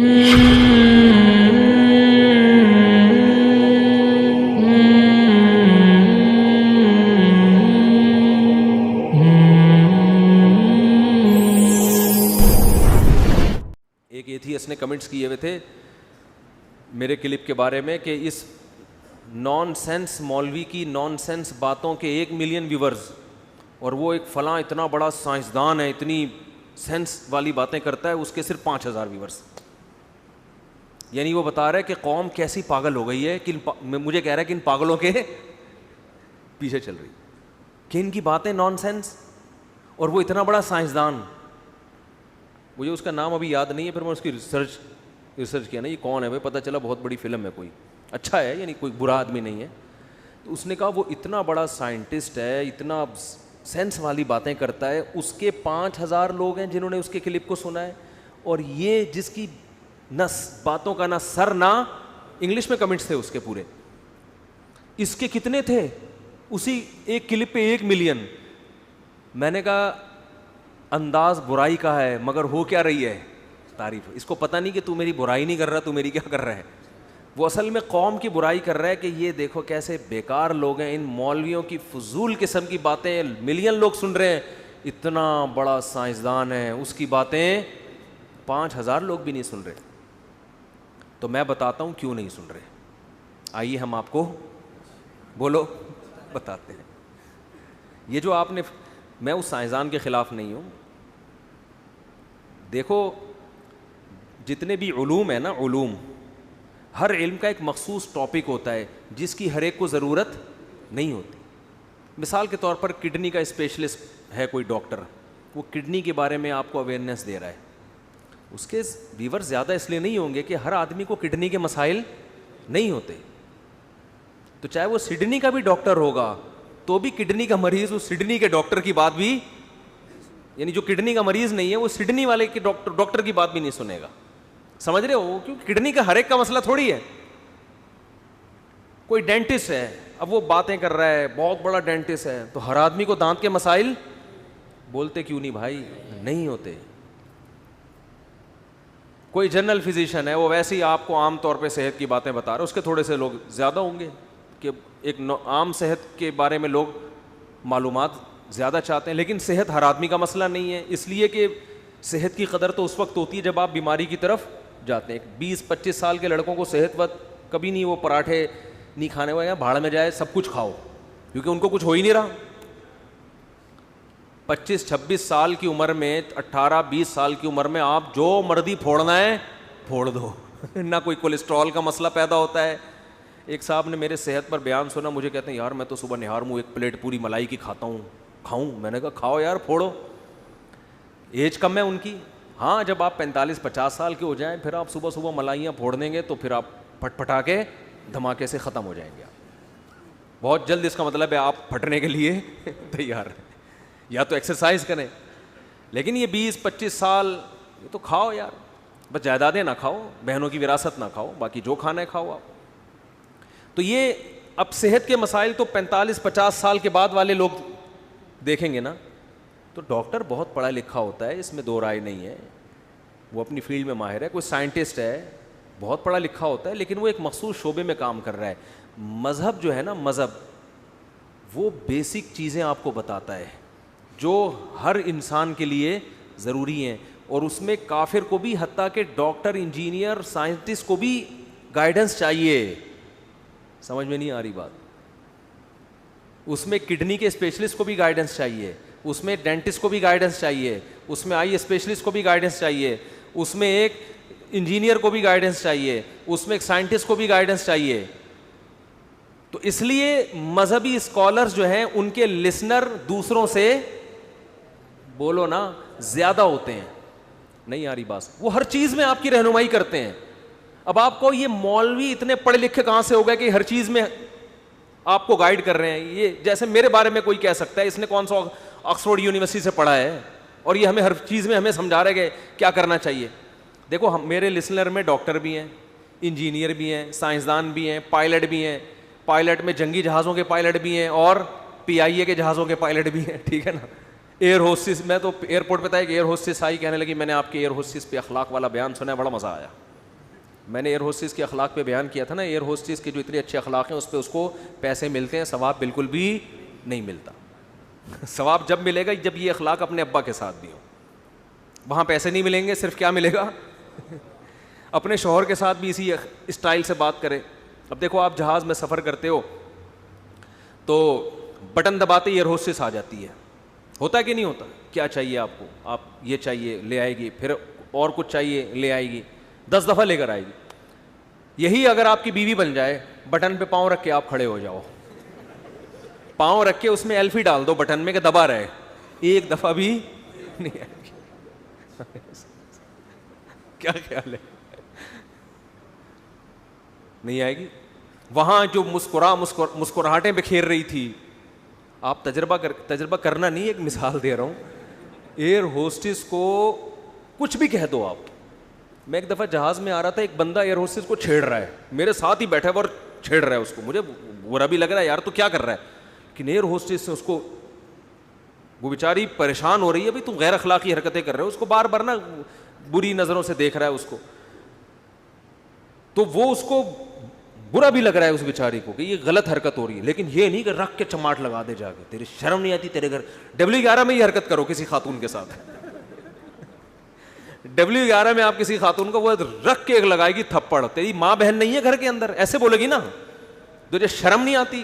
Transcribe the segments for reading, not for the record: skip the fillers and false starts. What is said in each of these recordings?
ایک ایتھیسٹ نے کمنٹس کیے ہوئے تھے میرے کلپ کے بارے میں کہ اس نان سینس مولوی کی نان سینس باتوں کے 1 ملین ویورز، اور وہ ایک فلاں اتنا بڑا سائنسدان ہے، اتنی سینس والی باتیں کرتا ہے، اس کے صرف 5000 ویورز. یعنی وہ بتا رہا ہے کہ قوم کیسی پاگل ہو گئی ہے کہ مجھے کہہ رہا ہے کہ ان پاگلوں کے پیچھے چل رہی کہ ان کی باتیں نان سینس، اور وہ اتنا بڑا سائنسدان. مجھے اس کا نام ابھی یاد نہیں ہے، پھر میں اس کی ریسرچ کیا نا یہ کون ہے بھائی، پتہ چلا بہت بڑی فلم ہے، کوئی اچھا ہے یعنی کوئی برا آدمی نہیں ہے. تو اس نے کہا وہ اتنا بڑا سائنٹسٹ ہے، اتنا سینس والی باتیں کرتا ہے، اس کے 5000 لوگ ہیں جنہوں نے اس کے کلپ کو سنا ہے، اور یہ جس کی نہ باتوں کا نہ سر نہ انگلش میں کمنٹس تھے اس کے پورے، اس کے کتنے تھے اسی ایک کلپ پہ 1 ملین. میں نے کہا انداز برائی کا ہے مگر ہو کیا رہی ہے تعریف. اس کو پتہ نہیں کہ تو میری برائی نہیں کر رہا، تو میری کیا کر رہا ہے. وہ اصل میں قوم کی برائی کر رہا ہے کہ یہ دیکھو کیسے بیکار لوگ ہیں، ان مولویوں کی فضول قسم کی باتیں ملین لوگ سن رہے ہیں. اتنا بڑا سائنسدان ہے، اس کی باتیں 5000 لوگ بھی نہیں سن رہے. تو میں بتاتا ہوں کیوں نہیں سن رہے. آئیے ہم آپ کو بولو بتاتے ہیں. یہ جو آپ نے، میں اس سائنسدان کے خلاف نہیں ہوں. دیکھو جتنے بھی علوم ہیں نا، علوم، ہر علم کا ایک مخصوص ٹاپک ہوتا ہے جس کی ہر ایک کو ضرورت نہیں ہوتی. مثال کے طور پر کڈنی کا اسپیشلسٹ ہے کوئی ڈاکٹر، وہ کڈنی کے بارے میں آپ کو اویئرنیس دے رہا ہے. اس کے ویور زیادہ اس لیے نہیں ہوں گے کہ ہر آدمی کو کڈنی کے مسائل نہیں ہوتے. تو چاہے وہ سڈنی کا بھی ڈاکٹر ہوگا تو بھی کڈنی کا مریض اس سڈنی کے ڈاکٹر کی بات بھی، یعنی جو کڈنی کا مریض نہیں ہے وہ سڈنی والے کے ڈاکٹر کی بات بھی نہیں سنے گا. سمجھ رہے ہو؟ کیونکہ کڈنی کا ہر ایک کا مسئلہ تھوڑی ہے. کوئی ڈینٹسٹ ہے، اب وہ باتیں کر رہا ہے، بہت بڑا ڈینٹسٹ ہے، تو ہر آدمی کو دانت کے مسائل بولتے کیوں نہیں بھائی؟ نہیں ہوتے. کوئی جنرل فزیشین ہے، وہ ویسے ہی آپ کو عام طور پہ صحت کی باتیں بتا رہا ہے، اس کے تھوڑے سے لوگ زیادہ ہوں گے کہ ایک عام صحت کے بارے میں لوگ معلومات زیادہ چاہتے ہیں. لیکن صحت ہر آدمی کا مسئلہ نہیں ہے، اس لیے کہ صحت کی قدر تو اس وقت ہوتی ہے جب آپ بیماری کی طرف جاتے ہیں. 20-25 سال کے لڑکوں کو صحت وقت کبھی نہیں، وہ پراٹھے نہیں کھانے ہوئے ہیں، بھاڑ میں جائے سب کچھ کھاؤ، کیونکہ ان کو کچھ ہو ہی نہیں رہا. 25-26 سال کی عمر میں، 18-20 سال کی عمر میں آپ جو مرضی پھوڑنا ہے پھوڑ دو نہ کوئی کولیسٹرول کا مسئلہ پیدا ہوتا ہے. ایک صاحب نے میرے صحت پر بیان سنا، مجھے کہتے ہیں یار میں تو صبح نہار منہ 1 پلیٹ پوری ملائی کی کھاتا ہوں، کھاؤں؟ میں نے کہا کھاؤ یار، پھوڑو. ایج کم ہے ان کی. ہاں جب آپ 45-50 سال کے ہو جائیں پھر آپ صبح صبح ملائیاں پھوڑ دیں گے تو پھر آپ پھٹ پھٹا کے دھماکے سے ختم ہو جائیں گے. بہت جلد اس کا مطلب ہے آپ پھٹنے کے لیے تیار ہیں، یا تو ایکسرسائز کریں. لیکن یہ 20-25 سال یہ تو کھاؤ یار، بس جائیدادیں نہ کھاؤ، بہنوں کی وراثت نہ کھاؤ، باقی جو کھانا ہے کھاؤ آپ. تو یہ اب صحت کے مسائل تو 45-50 سال کے بعد والے لوگ دیکھیں گے نا. تو ڈاکٹر بہت پڑھا لکھا ہوتا ہے، اس میں دو رائے نہیں ہے، وہ اپنی فیلڈ میں ماہر ہے. کوئی سائنٹسٹ ہے، بہت پڑھا لکھا ہوتا ہے، لیکن وہ ایک مخصوص شعبے میں کام کر رہا ہے. مذہب جو ہے نا، مذہب وہ بیسک چیزیں آپ کو بتاتا ہے جو ہر انسان کے لیے ضروری ہیں، اور اس میں کافر کو بھی، حتیٰ کہ ڈاکٹر، انجینئر، سائنٹسٹ کو بھی گائیڈنس چاہیے. سمجھ میں نہیں آ رہی بات؟ اس میں کڈنی کے اسپیشلسٹ کو بھی گائیڈنس چاہیے، اس میں ڈینٹسٹ کو بھی گائیڈنس چاہیے، اس میں آئی اسپیشلسٹ کو بھی گائیڈنس چاہیے، اس میں ایک انجینئر کو بھی گائیڈنس چاہیے، اس میں ایک سائنٹسٹ کو بھی گائیڈنس چاہیے. تو اس لیے مذہبی اسکالرز جو ہیں ان کے لسنر دوسروں سے، بولو نا، زیادہ ہوتے ہیں. نہیں آ رہی بات؟ وہ ہر چیز میں آپ کی رہنمائی کرتے ہیں. اب آپ کو یہ مولوی اتنے پڑھے لکھے کہاں سے ہو گئے کہ ہر چیز میں آپ کو گائیڈ کر رہے ہیں؟ یہ جیسے میرے بارے میں کوئی کہہ سکتا ہے اس نے کون سا آکسفورڈ یونیورسٹی سے پڑھا ہے اور یہ ہمیں ہر چیز میں ہمیں سمجھا رہے کہ کیا کرنا چاہیے. دیکھو میرے لسنر میں ڈاکٹر بھی ہیں، انجینئر بھی ہیں، سائنسدان بھی ہیں، پائلٹ بھی ہیں. پائلٹ میں جنگی جہازوں کے پائلٹ بھی ہیں اور PIA کے جہازوں کے پائلٹ بھی ہیں، ٹھیک ہے نا. ایئر ہوسٹس، میں تو ایئرپورٹ پہ تھا، ایک ایئر ہوسٹس آئی، کہنے لگی میں نے آپ کے ایئر ہوسٹس پہ اخلاق والا بیان سنا ہے، بڑا مزہ آیا. میں نے ایئر ہوسٹس کے اخلاق پہ بیان کیا تھا نا, ایئر ہوسٹس کے جو اتنے اچھے اخلاق ہیں اس پہ اس کو پیسے ملتے ہیں, ثواب بالکل بھی نہیں ملتا. ثواب جب ملے گا جب یہ اخلاق اپنے ابا کے ساتھ بھی ہو. وہاں پیسے نہیں ملیں گے, صرف کیا ملے گا, اپنے شوہر کے ساتھ بھی اسی اسٹائل سے بات کرے. اب دیکھو آپ جہاز میں سفر کرتے ہو تو بٹن دباتے ایئر ہوسٹس آ جاتی ہے, ہوتا ہے کہ نہیں ہوتا, کیا چاہیے آپ کو, آپ یہ چاہیے لے آئے گی, پھر اور کچھ چاہیے لے آئے گی, 10 دفعہ لے کر آئے گی. یہی اگر آپ کی بیوی بن جائے, بٹن پہ پاؤں رکھ کے آپ کھڑے ہو جاؤ, پاؤں رکھ کے اس میں ایلفی ڈال دو بٹن میں کہ دبا رہے, ایک دفعہ بھی نہیں آئے گی. کیا خیال ہے, نہیں آئے گی. وہاں جو مسکراہٹیں بکھیر رہی تھی, آپ تجربہ کرنا نہیں, ایک مثال دے رہا ہوں. ایئر ہوسٹس کو کچھ بھی کہہ دو آپ. میں ایک دفعہ جہاز میں آ رہا تھا, ایک بندہ ایئر ہوسٹس کو چھیڑ رہا ہے, میرے ساتھ ہی بیٹھا ہے اور چھیڑ رہا ہے اس کو. مجھے برا بھی لگ رہا ہے یار تو کیا کر رہا ہے, لیکن ایئر ہوسٹس سے اس کو, وہ بیچاری پریشان ہو رہی ہے, بھائی تم غیر اخلاقی حرکتیں کر رہے ہو. اس کو بار بار نا بری نظروں سے دیکھ رہا ہے اس کو, تو وہ اس کو برا بھی لگ رہا ہے اس بیچاری کو کہ یہ غلط حرکت ہو رہی ہے, لیکن یہ نہیں کہ رکھ کے چماٹ لگا دے جا کے, تیری شرم نہیں آتی, تیرے گھر W11 میں یہ حرکت کرو کسی خاتون کے ساتھ. W11 میں آپ کسی خاتون کو وہ رکھ کے لگائے گی تھپڑ, تیری ماں بہن نہیں ہے گھر کے اندر, ایسے بولے گی نا, تجھے شرم نہیں آتی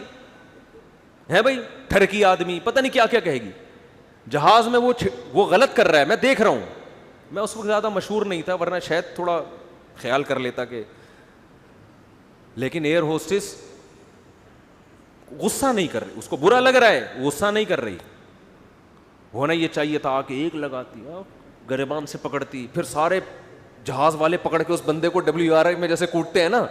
ہے بھائی, ٹھرکی آدمی, پتہ نہیں کیا کیا کہے گی. جہاز میں وہ غلط کر رہا ہے, میں دیکھ رہا ہوں. میں اس وقت زیادہ مشہور نہیں تھا, ورنہ شاید تھوڑا خیال کر لیتا کہ, لیکن ایئر ہوسٹس غصہ نہیں کر رہی, اس کو برا لگ رہا ہے, غصہ نہیں کر رہی. ہونا یہ چاہیے تھا کہ ایک لگاتی, گریبان سے پکڑتی, پھر سارے جہاز والے پکڑ کے اس بندے کو W11 میں جیسے کوٹتے ہیں نا.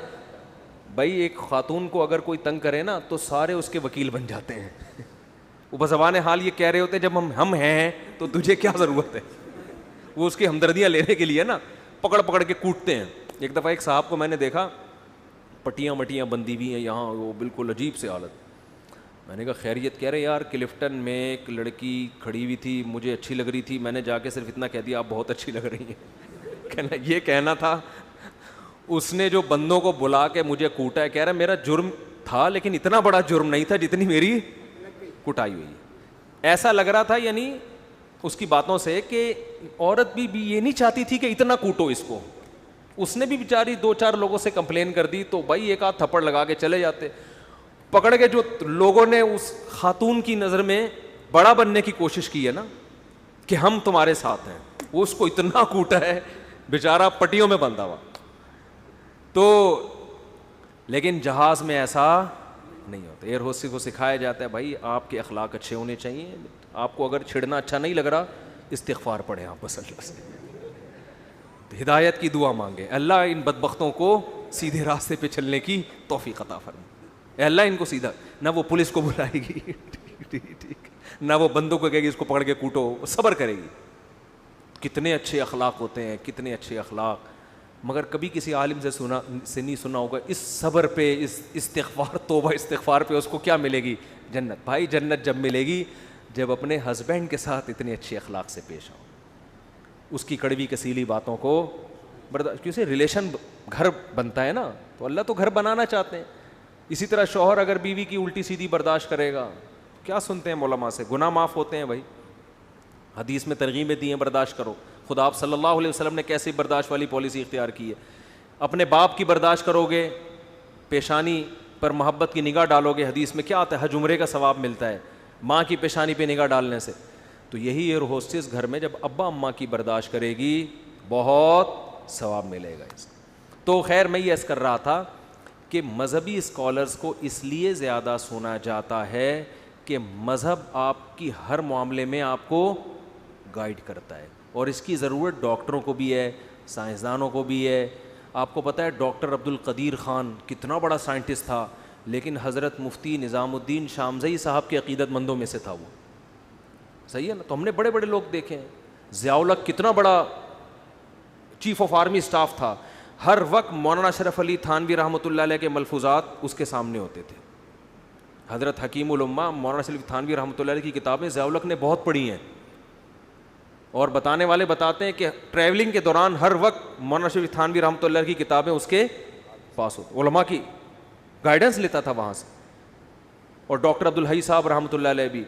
بھائی ایک خاتون کو اگر کوئی تنگ کرے نا تو سارے اس کے وکیل بن جاتے ہیں. وہ بزبان حال یہ کہہ رہے ہوتے ہیں جب ہم ہیں تو تجھے کیا ضرورت ہے, وہ اس کی ہمدردیاں لینے کے لیے نا پکڑ پکڑ کے کوٹتے ہیں. ایک دفعہ ایک صاحب کو میں نے دیکھا, پٹیاں مٹیاں بندی ہوئی ہیں یہاں, وہ بالکل عجیب سے حالت. میں نے کہا خیریت, کہہ رہے یار کلفٹن میں ایک لڑکی کھڑی ہوئی تھی, مجھے اچھی لگ رہی تھی, میں نے جا کے صرف اتنا کہہ دیا آپ بہت اچھی لگ رہی ہیں. کہنا یہ کہنا تھا, اس نے جو بندوں کو بلا کے مجھے کوٹا ہے, کہہ رہا میرا جرم تھا لیکن اتنا بڑا جرم نہیں تھا جتنی میری کٹائی ہوئی ہے. ایسا لگ رہا تھا یعنی اس کی باتوں سے کہ عورت بھی یہ نہیں چاہتی تھی کہ اتنا کوٹو اس کو. اس نے بھی بیچاری 2-4 لوگوں سے کمپلین کر دی, تو بھائی ایک آدھ تھپڑ لگا کے چلے جاتے. پکڑ کے جو لوگوں نے اس خاتون کی نظر میں بڑا بننے کی کوشش کی ہے نا کہ ہم تمہارے ساتھ ہیں, وہ اس کو اتنا کوٹا ہے بیچارہ پٹیوں میں بندھا ہوا. تو لیکن جہاز میں ایسا نہیں ہوتا. ایئر ہوسٹس کو سکھایا جاتا ہے بھائی آپ کے اخلاق اچھے ہونے چاہیے, آپ کو اگر چھڑنا اچھا نہیں لگ رہا استغفار پڑھیں آپ بس, اللہ سے ہدایت کی دعا مانگے, اللہ ان بدبختوں کو سیدھے راستے پہ چلنے کی توفیق عطا فرمائے. اے اللہ ان کو سیدھا, نہ وہ پولیس کو بلائے گی ٹھیک, نہ وہ بندوں کو کہے گی اس کو پکڑ کے کوٹو, صبر کرے گی. کتنے اچھے اخلاق ہوتے ہیں, کتنے اچھے اخلاق. مگر کبھی کسی عالم سے نہیں سنا ہوگا اس صبر پہ, اس استغفار, توبہ استغفار پہ اس کو کیا ملے گی, جنت. بھائی جنت جب ملے گی جب اپنے ہسبینڈ کے ساتھ اتنے اچھے اخلاق سے پیش آؤ, اس کی کڑوی کسیلی باتوں کو برداشت, کیونکہ ریلیشن گھر بنتا ہے نا, تو اللہ تو گھر بنانا چاہتے ہیں. اسی طرح شوہر اگر بیوی کی الٹی سیدھی برداشت کرے گا, کیا سنتے ہیں علماء سے, گناہ معاف ہوتے ہیں. بھائی حدیث میں ترغیبیں دی ہیں برداشت کرو. خدا آپ صلی اللہ علیہ وسلم نے کیسی برداشت والی پالیسی اختیار کی ہے. اپنے باپ کی برداشت کرو گے, پیشانی پر محبت کی نگاہ ڈالو گے, حدیث میں کیا آتا ہے, حج عمرے کا ثواب ملتا ہے ماں کی پیشانی پہ نگاہ ڈالنے سے. تو یہی ایئر ہوسٹس گھر میں جب ابا اماں کی برداشت کرے گی بہت ثواب ملے گا اس کا. تو خیر میں یہ عرض کر رہا تھا کہ مذہبی اسکالرز کو اس لیے زیادہ سنا جاتا ہے کہ مذہب آپ کی ہر معاملے میں آپ کو گائیڈ کرتا ہے, اور اس کی ضرورت ڈاکٹروں کو بھی ہے, سائنسدانوں کو بھی ہے. آپ کو پتہ ہے ڈاکٹر عبد القدیر خان کتنا بڑا سائنٹسٹ تھا, لیکن حضرت مفتی نظام الدین شامزئی صاحب کے عقیدت مندوں میں سے تھا وہ, صحیح ہے نا. تو ہم نے بڑے بڑے لوگ دیکھے ہیں, ضیاء الحق کتنا بڑا چیف آف آرمی اسٹاف تھا, ہر وقت مولانا اشرف علی تھانوی رحمۃ اللہ علیہ کے ملفوظات اس کے سامنے ہوتے تھے. حضرت حکیم الامہ مولانا اشرف تھانوی رحمۃ اللہ علیہ کی کتابیں ضیاء الحق نے بہت پڑھی ہیں, اور بتانے والے بتاتے ہیں کہ ٹریولنگ کے دوران ہر وقت مولانا شریف تھانوی رحمۃ اللہ کی کتابیں اس کے پاس ہوتی, علماء کی گائیڈنس لیتا تھا وہاں سے, اور ڈاکٹر عبدالحی صاحب رحمۃ اللہ علیہ بھی,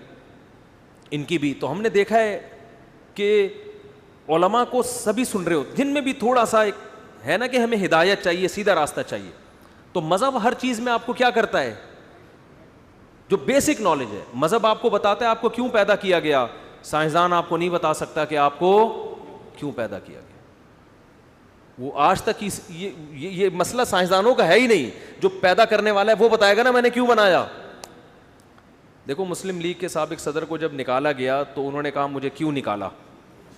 ان کی بھی. تو ہم نے دیکھا ہے کہ علماء کو سبھی سن رہے ہوتے, جن میں بھی تھوڑا سا ایک ہے نا کہ ہمیں ہدایت چاہیے, سیدھا راستہ چاہیے. تو مذہب ہر چیز میں آپ کو کیا کرتا ہے, جو بیسک نالج ہے مذہب آپ کو بتاتا ہے آپ کو کیوں پیدا کیا گیا. سائنسدان آپ کو نہیں بتا سکتا کہ آپ کو کیوں پیدا کیا گیا. وہ آج تک یہ مسئلہ سائنسدانوں کا ہے ہی نہیں, جو پیدا کرنے والا ہے وہ بتائے گا نا میں نے کیوں بنایا. دیکھو مسلم لیگ کے سابق صدر کو جب نکالا گیا تو انہوں نے کہا مجھے کیوں نکالا,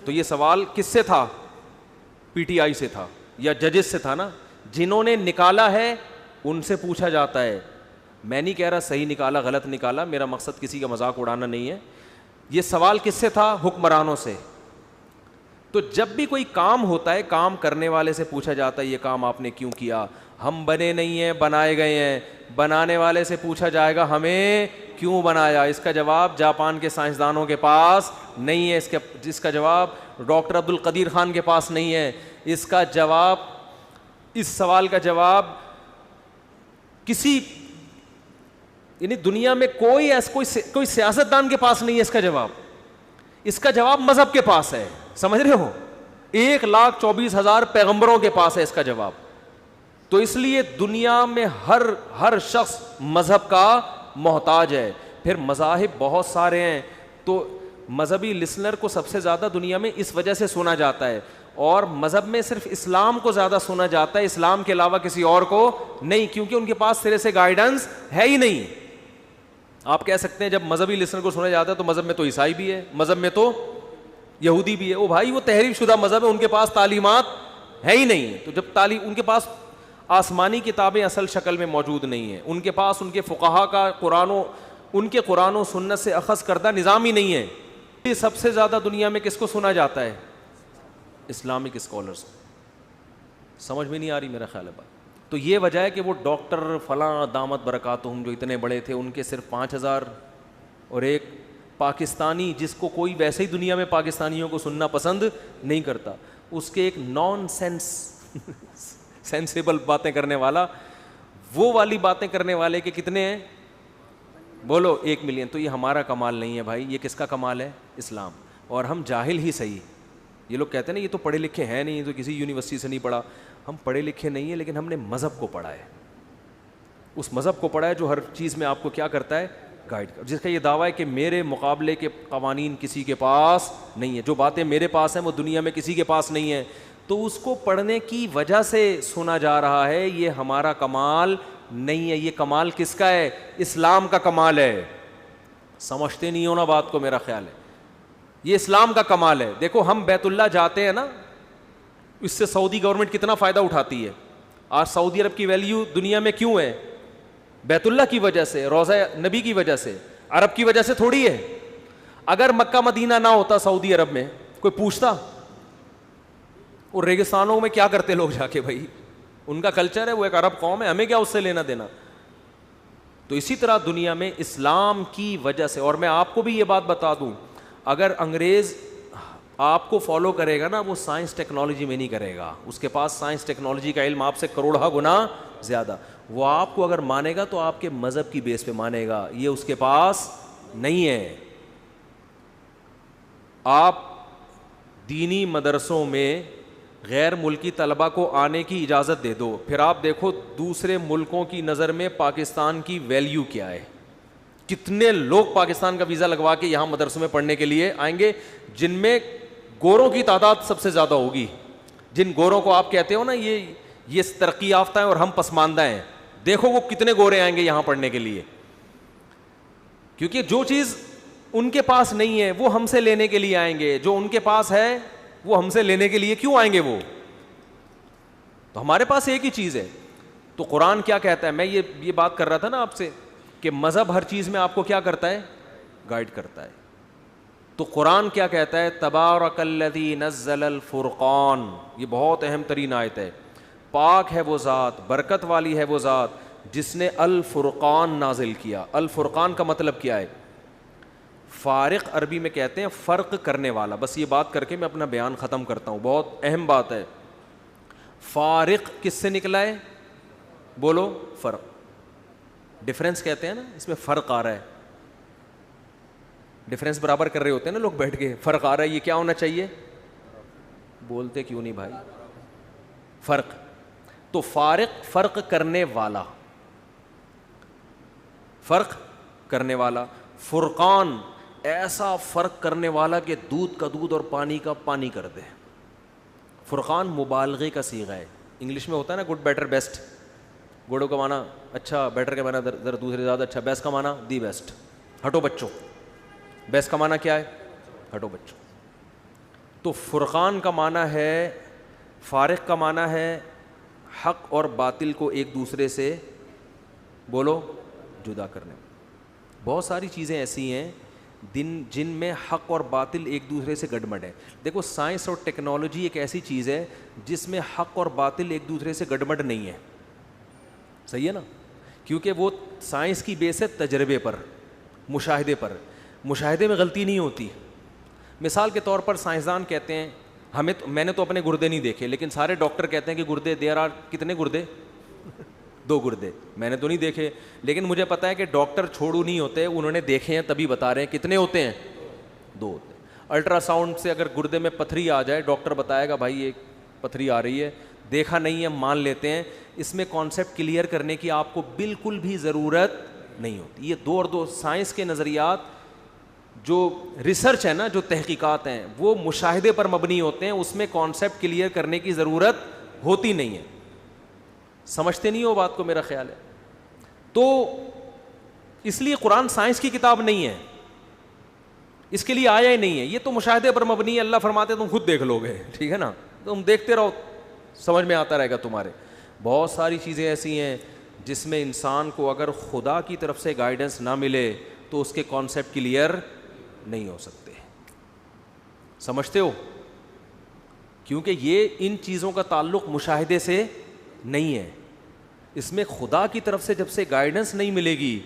تو یہ سوال کس سے تھا, پی ٹی آئی سے تھا یا ججز سے تھا نا. جنہوں نے نکالا ہے ان سے پوچھا جاتا ہے. میں نہیں کہہ رہا صحیح نکالا غلط نکالا, میرا مقصد کسی کا مذاق اڑانا نہیں ہے. یہ سوال کس سے تھا, حکمرانوں سے. تو جب بھی کوئی کام ہوتا ہے کام کرنے والے سے پوچھا جاتا ہے یہ کام آپ نے کیوں کیا. ہم بنے نہیں ہیں, بنائے گئے ہیں. بنانے والے سے پوچھا جائے گا ہمیں کیوں بنایا. اس کا جواب جاپان کے سائنسدانوں کے پاس نہیں ہے, جس کا جواب ڈاکٹر عبد القدیر خان کے پاس نہیں ہے. اس کا جواب, اس سوال کا جواب کسی یعنی دنیا میں کوئی سیاستدان کے پاس نہیں ہے. اس کا جواب مذہب کے پاس ہے. سمجھ رہے ہو, 1,24,000 پیغمبروں کے پاس ہے اس کا جواب. تو اس لیے دنیا میں ہر شخص مذہب کا محتاج ہے. پھر مذاہب بہت سارے ہیں, تو مذہبی لسنر کو سب سے زیادہ دنیا میں اس وجہ سے سنا جاتا ہے, اور مذہب میں صرف اسلام کو زیادہ سنا جاتا ہے, اسلام کے علاوہ کسی اور کو نہیں, کیونکہ ان کے پاس سرے سے گائیڈنس ہے ہی نہیں. آپ کہہ سکتے ہیں جب مذہبی لسنر کو سنا جاتا ہے تو مذہب میں تو عیسائی بھی ہے, مذہب میں تو یہودی بھی ہے. او بھائی وہ تحریف شدہ مذہب ہے, ان کے پاس تعلیمات ہے ہی نہیں. تو جب ان کے پاس آسمانی کتابیں اصل شکل میں موجود نہیں ہیں, ان کے پاس ان کے فقہا کا ان کے قرآن و سنت سے اخذ کردہ نظام ہی نہیں ہے. یہ سب سے زیادہ دنیا میں کس کو سنا جاتا ہے, اسلامک اسکالرس. سمجھ میں نہیں آ رہی میرا خیال ہے بات. تو یہ وجہ ہے کہ وہ ڈاکٹر فلاں دامت برکاتہم جو اتنے بڑے تھے ان کے صرف 5,000, اور ایک پاکستانی جس کو کوئی ویسے ہی دنیا میں پاکستانیوں کو سننا پسند نہیں کرتا, اس کے ایک نان سینسیبل باتیں کرنے والا, وہ والی باتیں کرنے والے کے کتنے ہیں بولو, 1 ملین. تو یہ ہمارا کمال نہیں ہے بھائی, یہ کس کا کمال ہے, اسلام. اور ہم جاہل ہی صحیح. یہ لوگ کہتے ہیں نا یہ تو پڑھے لکھے ہیں نہیں, تو کسی یونیورسٹی سے نہیں پڑھا. ہم پڑھے لکھے نہیں ہیں لیکن ہم نے مذہب کو پڑھا ہے, اس مذہب کو پڑھا ہے جو ہر چیز میں آپ کو کیا کرتا ہے, گائیڈ کر, جس کا یہ دعویٰ ہے کہ میرے مقابلے کے قوانین کسی کے پاس نہیں ہے, جو باتیں میرے پاس ہیں وہ دنیا میں کسی کے پاس نہیں ہیں. تو اس کو پڑھنے کی وجہ سے سنا جا رہا ہے. یہ ہمارا کمال نہیں ہے, یہ کمال کس کا ہے, اسلام کا کمال ہے. سمجھتے نہیں ہو نا بات کو, میرا خیال ہے یہ اسلام کا کمال ہے. دیکھو ہم بیت اللہ جاتے ہیں نا, اس سے سعودی گورنمنٹ کتنا فائدہ اٹھاتی ہے. آج سعودی عرب کی ویلیو دنیا میں کیوں ہے, بیت اللہ کی وجہ سے, روضہ نبی کی وجہ سے, عرب کی وجہ سے تھوڑی ہے. اگر مکہ مدینہ نہ ہوتا سعودی عرب میں, کوئی پوچھتا اور ریگستانوں میں کیا کرتے لوگ جا کے, بھائی ان کا کلچر ہے, وہ ایک عرب قوم ہے, ہمیں کیا اس سے لینا دینا. تو اسی طرح دنیا میں اسلام کی وجہ سے, اور میں آپ کو بھی یہ بات بتا دوں, اگر انگریز آپ کو فالو کرے گا نا, وہ سائنس ٹیکنالوجی میں نہیں کرے گا, اس کے پاس سائنس ٹیکنالوجی کا علم آپ سے کروڑہ گنا زیادہ. وہ آپ کو اگر مانے گا تو آپ کے مذہب کی بیس پہ مانے گا, یہ اس کے پاس نہیں ہے. آپ دینی مدرسوں میں غیر ملکی طلبہ کو آنے کی اجازت دے دو, پھر آپ دیکھو دوسرے ملکوں کی نظر میں پاکستان کی ویلیو کیا ہے. کتنے لوگ پاکستان کا ویزا لگوا کے یہاں مدرسوں میں پڑھنے کے لیے آئیں گے, جن میں گوروں کی تعداد سب سے زیادہ ہوگی. جن گوروں کو آپ کہتے ہو نا یہ ترقی یافتہ ہیں اور ہم پسماندہ ہیں, دیکھو وہ کتنے گورے آئیں گے یہاں پڑھنے کے لیے, کیونکہ جو چیز ان کے پاس نہیں ہے وہ ہم سے لینے کے لیے آئیں گے, جو ان کے پاس ہے وہ ہم سے لینے کے لیے کیوں آئیں گے. وہ تو ہمارے پاس ایک ہی چیز ہے. تو قرآن کیا کہتا ہے, میں یہ بات کر رہا تھا نا آپ سے کہ مذہب ہر چیز میں آپ کو کیا کرتا ہے, گائیڈ کرتا ہے. تو قرآن کیا کہتا ہے, تبارک الذی نزل الفرقان, یہ بہت اہم ترین آیت ہے. پاک ہے وہ ذات, برکت والی ہے وہ ذات جس نے الفرقان نازل کیا. الفرقان کا مطلب کیا ہے, فارق عربی میں کہتے ہیں فرق کرنے والا. بس یہ بات کر کے میں اپنا بیان ختم کرتا ہوں, بہت اہم بات ہے. فارق کس سے نکلا ہے؟ بولو. فرق, ڈفرینس کہتے ہیں نا, اس میں فرق آ رہا ہے. ڈفرینس برابر کر رہے ہوتے ہیں نا لوگ بیٹھ کے, فرق آ رہا ہے, یہ کیا ہونا چاہیے؟ بولتے کیوں نہیں بھائی؟ فرق. تو فارق فرق کرنے والا, فرق کرنے والا. فرقان ایسا فرق کرنے والا کہ دودھ کا دودھ اور پانی کا پانی کر دے. فرقان مبالغے کا صیغہ ہے. انگلش میں ہوتا ہے نا گڈ بیٹر بیسٹ. گڈ کا معنی اچھا, بیٹر کا معنی ذرا دوسرے زیادہ اچھا, بیسٹ کا معنی دی بیسٹ. ہٹو بچوں. بیسٹ کا معنی کیا ہے؟ ہٹو بچوں. تو فرقان کا معنی ہے, فارق کا معنی ہے حق اور باطل کو ایک دوسرے سے بولو جدا کرنے. بہت ساری چیزیں ایسی ہیں جن میں حق اور باطل ایک دوسرے سے گڈمڈ ہے. دیکھو سائنس اور ٹیکنالوجی ایک ایسی چیز ہے جس میں حق اور باطل ایک دوسرے سے گڈمڈ نہیں ہے. صحیح ہے نا؟ کیونکہ وہ سائنس کی بیس ہے تجربے پر, مشاہدے پر. مشاہدے میں غلطی نہیں ہوتی. مثال کے طور پر سائنسدان کہتے ہیں, میں نے تو اپنے گردے نہیں دیکھے, لیکن سارے ڈاکٹر کہتے ہیں کہ گردے دیر آر کتنے گردے؟ 2 گردے. میں نے تو نہیں دیکھے, لیکن مجھے پتا ہے کہ ڈاکٹر چھوڑو نہیں ہوتے, انہوں نے دیکھے ہیں تبھی بتا رہے ہیں. کتنے ہوتے ہیں؟ 2 ہوتے ہیں. الٹرا ساؤنڈ سے اگر گردے میں پتھری آ جائے, ڈاکٹر بتائے گا بھائی یہ پتھری آ رہی ہے, دیکھا نہیں ہے, مان لیتے ہیں. اس میں کانسیپٹ کلیئر کرنے کی آپ کو بالکل بھی ضرورت نہیں ہوتی. یہ 2 اور 2 سائنس کے نظریات, جو ریسرچ ہے نا, جو تحقیقات ہیں, وہ مشاہدے پر مبنی ہوتے ہیں. اس میں کانسیپٹ کلیئر کرنے کی ضرورت ہوتی نہیں ہے. سمجھتے نہیں ہو بات کو, میرا خیال ہے. تو اس لیے قرآن سائنس کی کتاب نہیں ہے, اس کے لیے آیا ہی نہیں ہے. یہ تو مشاہدے پر مبنی ہے. اللہ فرماتے تم خود دیکھ لو گے, ٹھیک ہے نا, تم دیکھتے رہو, سمجھ میں آتا رہے گا تمہارے. بہت ساری چیزیں ایسی ہیں جس میں انسان کو اگر خدا کی طرف سے گائیڈنس نہ ملے تو اس کے کانسیپٹ کلیئر نہیں ہو سکتے. سمجھتے ہو؟ کیونکہ یہ ان چیزوں کا تعلق مشاہدے سے نہیں ہے. اس میں خدا کی طرف سے جب سے گائیڈنس نہیں ملے گی,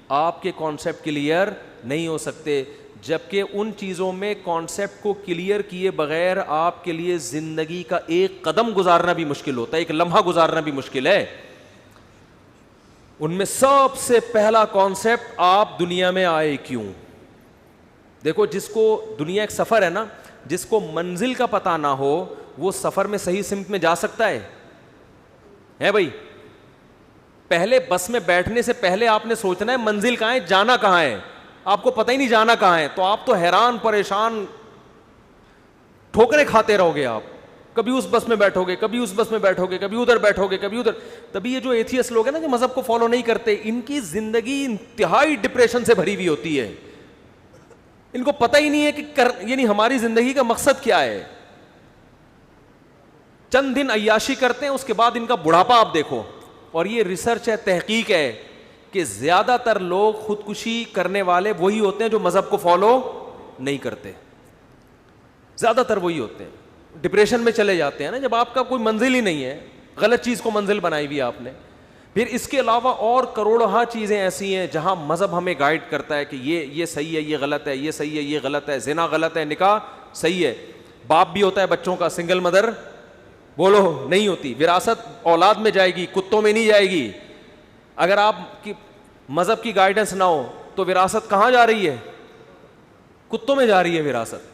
آپ کے کانسیپٹ کلیئر نہیں ہو سکتے. جبکہ ان چیزوں میں کانسیپٹ کو کلیئر کیے بغیر آپ کے لیے زندگی کا ایک قدم گزارنا بھی مشکل ہوتا ہے, ایک لمحہ گزارنا بھی مشکل ہے. ان میں سب سے پہلا کانسیپٹ, آپ دنیا میں آئے کیوں. دیکھو, جس کو دنیا ایک سفر ہے نا, جس کو منزل کا پتہ نہ ہو وہ سفر میں صحیح سمت میں جا سکتا ہے بھائی؟ پہلے بس میں بیٹھنے سے پہلے آپ نے سوچنا ہے منزل کہاں ہے, جانا کہاں ہے. آپ کو پتہ ہی نہیں جانا کہاں ہے, تو آپ تو حیران پریشان ٹھوکریں کھاتے رہو گے. آپ کبھی اس بس میں بیٹھو گے, کبھی اس بس میں بیٹھو گے, کبھی ادھر بیٹھو گے, کبھی ادھر. تبھی یہ جو ایتھیسٹ لوگ ہیں نا, جو مذہب کو فالو نہیں کرتے, ان کی زندگی انتہائی ڈپریشن سے بھری ہوئی ہوتی ہے. ان کو پتہ ہی نہیں ہے کہ یعنی ہماری زندگی کا مقصد کیا ہے. چند دن عیاشی کرتے ہیں, اس کے بعد ان کا بڑھاپا آپ دیکھو. اور یہ ریسرچ ہے, تحقیق ہے کہ زیادہ تر لوگ خودکشی کرنے والے وہی ہوتے ہیں جو مذہب کو فالو نہیں کرتے. زیادہ تر وہی ہوتے ہیں, ڈپریشن میں چلے جاتے ہیں نا, جب آپ کا کوئی منزل ہی نہیں ہے, غلط چیز کو منزل بنائی ہوئی آپ نے. پھر اس کے علاوہ اور کروڑہا چیزیں ایسی ہیں جہاں مذہب ہمیں گائیڈ کرتا ہے کہ یہ صحیح ہے, یہ غلط ہے, یہ صحیح ہے, یہ غلط ہے, زنا غلط ہے, نکاح صحیح ہے. باپ بھی ہوتا ہے بچوں کا, سنگل مدر بولو نہیں ہوتی. وراثت اولاد میں جائے گی, کتوں میں نہیں جائے گی. اگر آپ کی مذہب کی گائیڈنس نہ ہو تو وراثت کہاں جا رہی ہے؟ کتوں میں جا رہی ہے وراثت.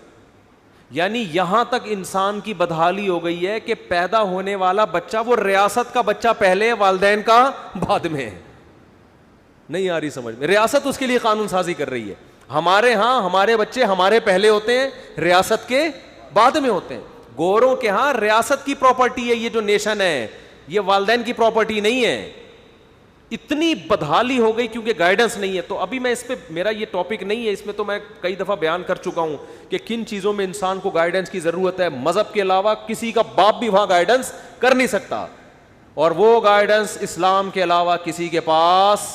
یعنی یہاں تک انسان کی بدحالی ہو گئی ہے کہ پیدا ہونے والا بچہ وہ ریاست کا بچہ پہلے, والدین کا بعد میں. نہیں آ رہی سمجھ میں؟ ریاست اس کے لیے قانون سازی کر رہی ہے. ہمارے ہاں ہمارے بچے ہمارے پہلے ہوتے ہیں, ریاست کے بعد میں ہوتے ہیں. گوروں کے ہاں ریاست کی پراپرٹی ہے یہ جو نیشن ہے, یہ والدین کی پراپرٹی نہیں ہے. اتنی بدحالی ہو گئی کیونکہ گائیڈنس نہیں ہے. تو ابھی میں اس پہ, میرا یہ ٹاپک نہیں ہے, اس میں تو میں کئی دفعہ بیان کر چکا ہوں کہ کن چیزوں میں انسان کو گائیڈنس کی ضرورت ہے. مذہب کے علاوہ کسی کا باپ بھی وہاں گائیڈنس کر نہیں سکتا, اور وہ گائیڈنس اسلام کے علاوہ کسی کے پاس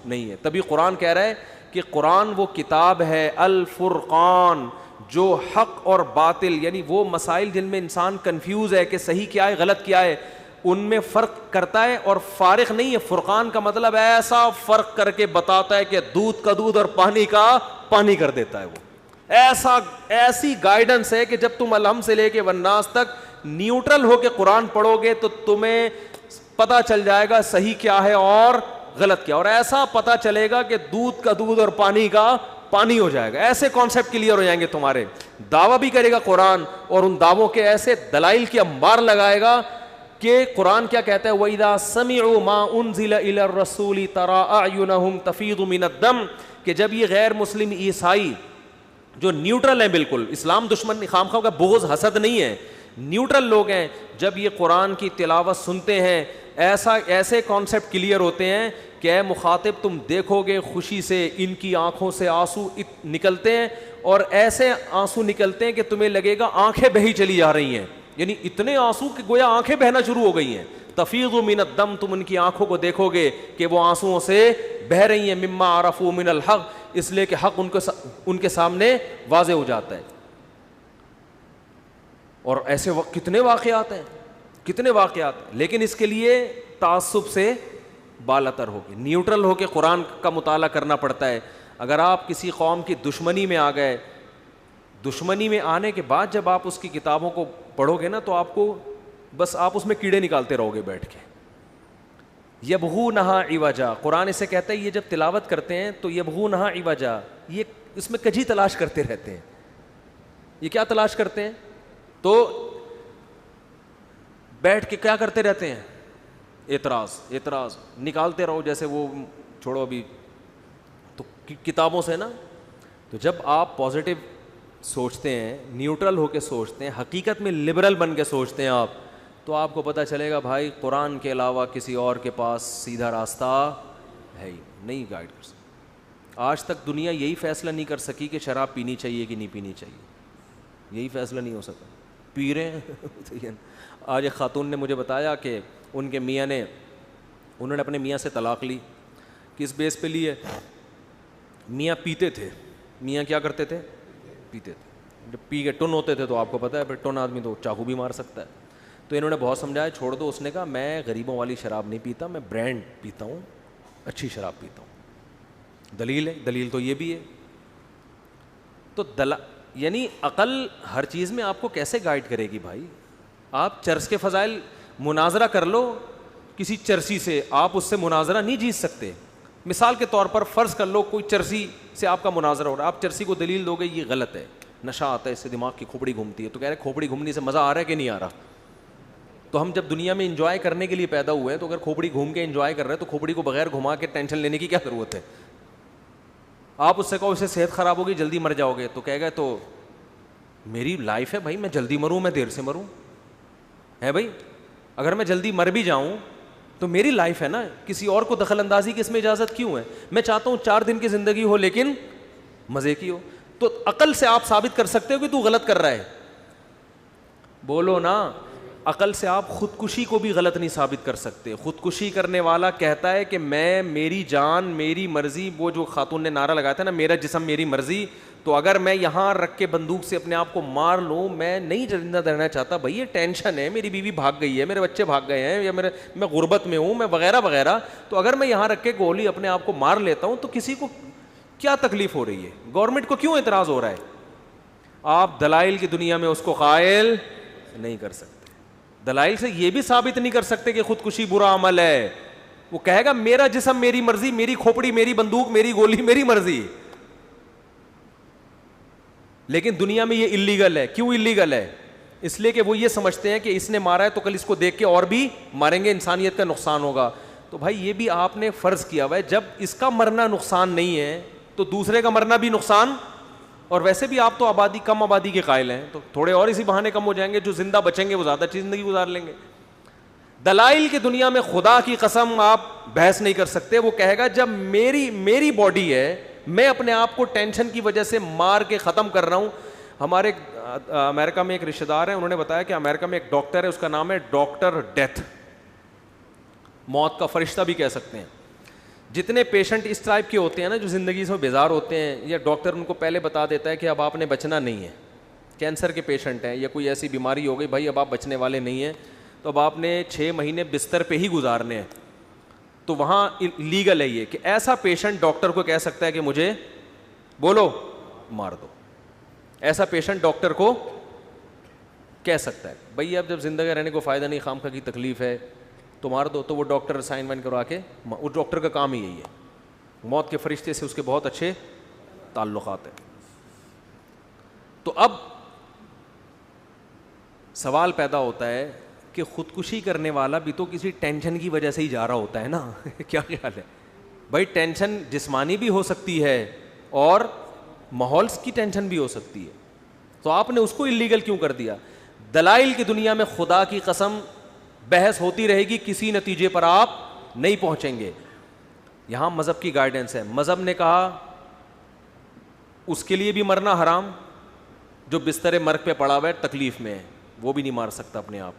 نہیں ہے. تبھی قرآن کہہ رہا ہے کہ قرآن وہ کتاب ہے الفرقان, جو حق اور باطل, یعنی وہ مسائل جن میں انسان کنفیوز ہے کہ صحیح کیا ہے غلط کیا ہے, ان میں فرق کرتا ہے اور فارق نہیں ہے. فرقان کا مطلب ایسا فرق کر کے بتاتا ہے کہ دودھ کا دودھ اور پانی کا پانی کر دیتا ہے وہ. ایسی گائیڈنس ہے کہ جب تم الحم سے لے کے والناس تک نیوٹرل ہو کے قرآن پڑھو گے تو تمہیں پتا چل جائے گا صحیح کیا ہے اور غلط کیا, اور ایسا پتا چلے گا کہ دودھ کا دودھ اور پانی کا پانی ہو جائے گا. ایسے کانسیپٹ کلیئر ہو جائیں گے تمہارے. دعویٰ بھی کرے گا قرآن اور ان دعووں کے ایسے دلائل کی انبار لگائے گا کہ قرآن کیا کہتا ہے, وَإِذَا سَمِعُوا مَا أُنزِلَ إِلَى الرَّسُولِ تَرَىٰ أَعْيُنَهُمْ تَفِيضُ مِنَ الدَّمْ, کہ جب یہ غیر مسلم عیسائی جو نیوٹرل ہیں, بالکل اسلام دشمن خامخواہ کا بغض حسد نہیں ہے, نیوٹرل لوگ ہیں, جب یہ قرآن کی تلاوت سنتے ہیں ایسے کانسیپٹ کلیئر ہوتے ہیں کہ اے مخاطب تم دیکھو گے خوشی سے ان کی آنکھوں سے آنسو نکلتے ہیں, اور ایسے آنسو نکلتے ہیں کہ تمہیں لگے گا آنکھیں بہی چلی جا رہی ہیں, یعنی اتنے آنسو کہ گویا آنکھیں بہنا شروع ہو گئی ہیں. تفیض من الدم, تم ان کی آنکھوں کو دیکھو گے کہ وہ آنسوؤں سے بہ رہی ہیں. مما عرفوا من الحق, اس لیے کہ حق ان کے سامنے واضح ہو جاتا ہے. اور ایسے کتنے واقعات ہیں, کتنے واقعات, لیکن اس کے لیے تعصب سے بالاتر ہو کے نیوٹرل ہو کے قرآن کا مطالعہ کرنا پڑتا ہے. اگر آپ کسی قوم کی دشمنی میں آ گئے, دشمنی میں آنے کے بعد جب آپ اس کی کتابوں کو پڑھو گے نا تو آپ کو بس آپ اس میں کیڑے نکالتے رہو گے بیٹھ کے. یبغونہا عوجا, قرآن اسے کہتا ہے یہ جب تلاوت کرتے ہیں تو یبغونہا عوجا, یہ اس میں کجی تلاش کرتے رہتے ہیں. یہ کیا تلاش کرتے ہیں, تو بیٹھ کے کیا کرتے رہتے ہیں, اعتراض نکالتے رہو, جیسے وہ چھوڑو ابھی تو کتابوں سے نا. تو جب آپ پازیٹیو سوچتے ہیں, نیوٹرل ہو کے سوچتے ہیں, حقیقت میں لبرل بن کے سوچتے ہیں آپ, تو آپ کو پتہ چلے گا بھائی قرآن کے علاوہ کسی اور کے پاس سیدھا راستہ ہے ہی نہیں گائیڈ کر سکتا. آج تک دنیا یہی فیصلہ نہیں کر سکی کہ شراب پینی چاہیے کہ نہیں پینی چاہیے, یہی فیصلہ نہیں ہو سکا. پی رہے ہیں. آج ایک خاتون نے مجھے بتایا کہ ان کے میاں نے, انہوں نے اپنے میاں سے طلاق لی. کس بیس پہ لی ہے؟ میاں پیتے تھے. میاں کیا کرتے تھے؟ پیتے تھے. جب پی کے ٹن ہوتے تھے تو آپ کو پتہ ہے پھر ٹن آدمی تو چاقو بھی مار سکتا ہے. تو انہوں نے بہت سمجھایا چھوڑ دو. اس نے کہا میں غریبوں والی شراب نہیں پیتا, میں برانڈ پیتا ہوں, اچھی شراب پیتا ہوں. دلیل ہے, دلیل تو یہ بھی ہے. تو یعنی عقل ہر چیز میں آپ کو کیسے گائیڈ کرے گی بھائی. آپ چرس کے فضائل مناظرہ کر لو کسی چرسی سے, آپ اس سے مناظرہ نہیں جیت سکتے. مثال کے طور پر فرض کر لو کوئی چرسی سے آپ کا مناظرہ ہو رہا ہے, آپ چرسی کو دلیل دو گے یہ غلط ہے, نشہ آتا ہے اس سے, دماغ کی کھوپڑی گھومتی ہے, تو کہہ رہے کھوپڑی گھومنے سے مزہ آ رہا ہے کہ نہیں آ رہا. تو ہم جب دنیا میں انجوائے کرنے کے لیے پیدا ہوئے ہیں, تو اگر کھوپڑی گھوم کے انجوائے کر رہے ہیں تو کھوپڑی کو بغیر گھما کے ٹینشن لینے کی کیا ضرورت ہے. آپ اس سے کہو اس سے صحت خراب ہوگی جلدی مر جاؤ گے, تو کہے گا تو میری لائف ہے بھائی, میں جلدی مروں میں دیر سے مروں ہے بھائی. اگر میں جلدی مر بھی جاؤں تو میری لائف ہے نا, کسی اور کو دخل اندازی کی اس میں اجازت کیوں ہے. میں چاہتا ہوں 4 دن کی زندگی ہو لیکن مزے کی ہو. تو عقل سے آپ ثابت کر سکتے ہو کہ تو غلط کر رہا ہے, بولو نا. عقل سے آپ خودکشی کو بھی غلط نہیں ثابت کر سکتے. خودکشی کرنے والا کہتا ہے کہ میں, میری جان میری مرضی, وہ جو خاتون نے نعرہ لگایا تھا نا میرا جسم میری مرضی, تو اگر میں یہاں رکھ کے بندوق سے اپنے آپ کو مار لوں, میں نہیں زندہ رہنا چاہتا بھائی, یہ ٹینشن ہے, میری بیوی بھاگ گئی ہے, میرے بچے بھاگ گئے ہیں, یا میں غربت میں ہوں, میں وغیرہ وغیرہ, تو اگر میں یہاں رکھ کے گولی اپنے آپ کو مار لیتا ہوں تو کسی کو کیا تکلیف ہو رہی ہے, گورنمنٹ کو کیوں اعتراض ہو رہا ہے. آپ دلائل کی دنیا میں اس کو قائل نہیں کر سکتے. دلائل سے یہ بھی ثابت نہیں کر سکتے کہ خودکشی برا عمل ہے. وہ کہے گا میرا جسم میری مرضی, میری کھوپڑی میری بندوق میری گولی میری مرضی, لیکن دنیا میں یہ اللیگل ہے. کیوں اللیگل ہے؟ اس لیے کہ وہ یہ سمجھتے ہیں کہ اس نے مارا ہے تو کل اس کو دیکھ کے اور بھی ماریں گے, انسانیت کا نقصان ہوگا. تو بھائی یہ بھی آپ نے فرض کیا ہوا ہے, جب اس کا مرنا نقصان نہیں ہے تو دوسرے کا مرنا بھی نقصان. اور ویسے بھی آپ تو کم آبادی کے قائل ہیں, تو تھوڑے اور اسی بہانے کم ہو جائیں گے, جو زندہ بچیں گے وہ زیادہ اچھی زندگی گزار لیں گے. دلائل کی دنیا میں خدا کی قسم آپ بحث نہیں کر سکتے. وہ کہے گا جب میری باڈی ہے, میں اپنے آپ کو ٹینشن کی وجہ سے مار کے ختم کر رہا ہوں. ہمارے امریکہ میں ایک رشتہ دار ہیں, انہوں نے بتایا کہ امریکہ میں ایک ڈاکٹر ہے, اس کا نام ہے ڈاکٹر ڈیتھ, موت کا فرشتہ بھی کہہ سکتے ہیں. جتنے پیشنٹ اس ٹائپ کے ہوتے ہیں نا جو زندگی سے بیزار ہوتے ہیں, یا ڈاکٹر ان کو پہلے بتا دیتا ہے کہ اب آپ نے بچنا نہیں ہے, کینسر کے پیشنٹ ہیں یا کوئی ایسی بیماری ہو گئی بھائی اب آپ بچنے والے نہیں ہیں, تو اب آپ نے 6 مہینے بستر پہ ہی گزارنے ہیں. تو وہاں لیگل ہے یہ کہ ایسا پیشنٹ ڈاکٹر کو کہہ سکتا ہے کہ مجھے بولو مار دو. ایسا پیشنٹ ڈاکٹر کو کہہ سکتا ہے بھائی اب جب زندگی رہنے کو فائدہ نہیں, خام خواہ کی تکلیف ہے تو مار دو, تو وہ ڈاکٹر سائن وائن کروا کے, اس ڈاکٹر کا کام ہی یہی ہے. موت کے فرشتے سے اس کے بہت اچھے تعلقات ہیں. تو اب سوال پیدا ہوتا ہے کہ خودکشی کرنے والا بھی تو کسی ٹینشن کی وجہ سے ہی جا رہا ہوتا ہے نا. کیا خیال ہے بھائی؟ ٹینشن جسمانی بھی ہو سکتی ہے اور ماحول کی ٹینشن بھی ہو سکتی ہے, تو آپ نے اس کو اللیگل کیوں کر دیا؟ دلائل کی دنیا میں خدا کی قسم بحث ہوتی رہے گی, کسی نتیجے پر آپ نہیں پہنچیں گے. یہاں مذہب کی گائیڈنس ہے. مذہب نے کہا اس کے لیے بھی مرنا حرام جو بستر مرگ پہ پڑا ہوا ہے, تکلیف میں ہے, وہ بھی نہیں مار سکتا اپنے آپ.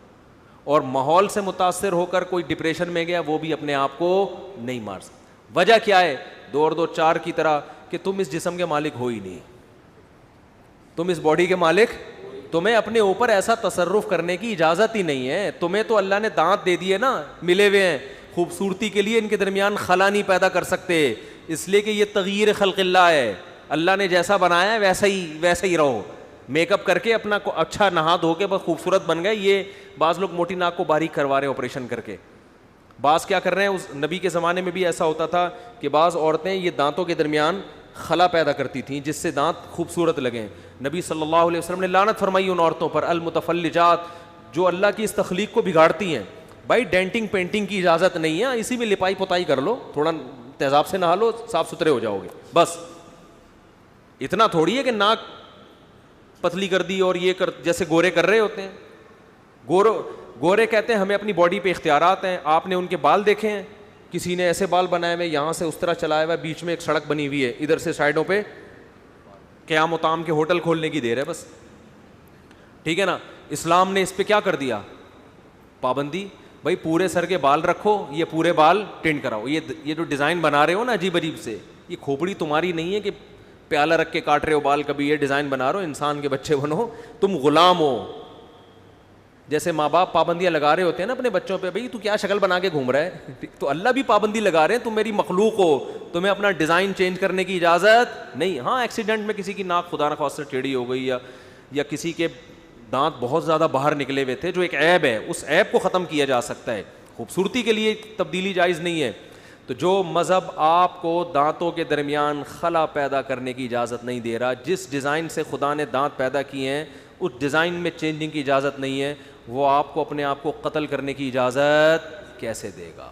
اور ماحول سے متاثر ہو کر کوئی ڈپریشن میں گیا, وہ بھی اپنے آپ کو نہیں مار سکتا. وجہ کیا ہے؟ 2 اور 2 4 کی طرح کہ تم اس جسم کے مالک ہو ہی نہیں, تم اس باڈی کے مالک, تمہیں اپنے اوپر ایسا تصرف کرنے کی اجازت ہی نہیں ہے. تمہیں تو اللہ نے دانت دے دیے نا, ملے ہوئے ہیں, خوبصورتی کے لیے ان کے درمیان خلا نہیں پیدا کر سکتے, اس لیے کہ یہ تغییر خلق اللہ ہے. اللہ نے جیسا بنایا ہے ویسا ہی رہو. میک اپ کر کے اپنا اچھا نہا دھو کے بس خوبصورت بن گئے. یہ بعض لوگ موٹی ناک کو باریک کروا رہے ہیں آپریشن کر کے. بعض کیا کر رہے ہیں, اس نبی کے زمانے میں بھی ایسا ہوتا تھا کہ بعض عورتیں یہ دانتوں کے درمیان خلا پیدا کرتی تھیں جس سے دانت خوبصورت لگیں. نبی صلی اللہ علیہ وسلم نے لعنت فرمائی ان عورتوں پر, المتفلجات, جو اللہ کی اس تخلیق کو بگاڑتی ہیں. بھائی ڈینٹنگ پینٹنگ کی اجازت نہیں ہے, اسی میں لپائی پتائی کر لو, تھوڑا تیزاب سے نہا لو, صاف ستھرے ہو جاؤ گے بس. اتنا تھوڑی ہے کہ ناک پتلی کر دی اور یہ کر, جیسے گورے کر رہے ہوتے ہیں. گورے کہتے ہیں ہمیں اپنی باڈی پہ اختیارات ہیں. آپ نے ان کے بال دیکھے ہیں؟ کسی نے ایسے بال بنائے ہوئے, یہاں سے اس طرح چلایا ہوا, بیچ میں ایک سڑک بنی ہوئی ہے, ادھر سے سائڈوں پہ قیام و طعام کے ہوٹل کھولنے کی دیر ہے بس. ٹھیک ہے نا. اسلام نے اس پہ کیا کر دیا؟ پابندی. بھائی پورے سر کے بال رکھو, یہ پورے بال ٹینٹ کراؤ. یہ جو ڈیزائن بنا رہے ہو نا عجیب عجیب سے, یہ کھوپڑی تمہاری نہیں ہے کہ پیالہ رکھ کے کاٹ رہے ہو بال, کبھی یہ ڈیزائن بنا رہے ہو. انسان کے بچے بنو, تم غلام ہو. جیسے ماں باپ پابندیاں لگا رہے ہوتے ہیں نا اپنے بچوں پہ, بھائی تو کیا شکل بنا کے گھوم رہا ہے, تو اللہ بھی پابندی لگا رہے ہیں, تم میری مخلوق ہو, تمہیں اپنا ڈیزائن چینج کرنے کی اجازت نہیں. ہاں ایکسیڈنٹ میں کسی کی ناک خدا نخواستہ ٹیڑھی ہو گئی, یا کسی کے دانت بہت زیادہ باہر نکلے ہوئے تھے جو ایک عیب ہے, اس عیب کو ختم کیا جا سکتا ہے. خوبصورتی کے لیے تبدیلی جائز نہیں ہے. تو جو مذہب آپ کو دانتوں کے درمیان خلا پیدا کرنے کی اجازت نہیں دے رہا, جس ڈیزائن سے خدا نے دانت پیدا کیے ہیں اس ڈیزائن میں چینجنگ کی اجازت نہیں ہے, وہ آپ کو اپنے آپ کو قتل کرنے کی اجازت کیسے دے گا؟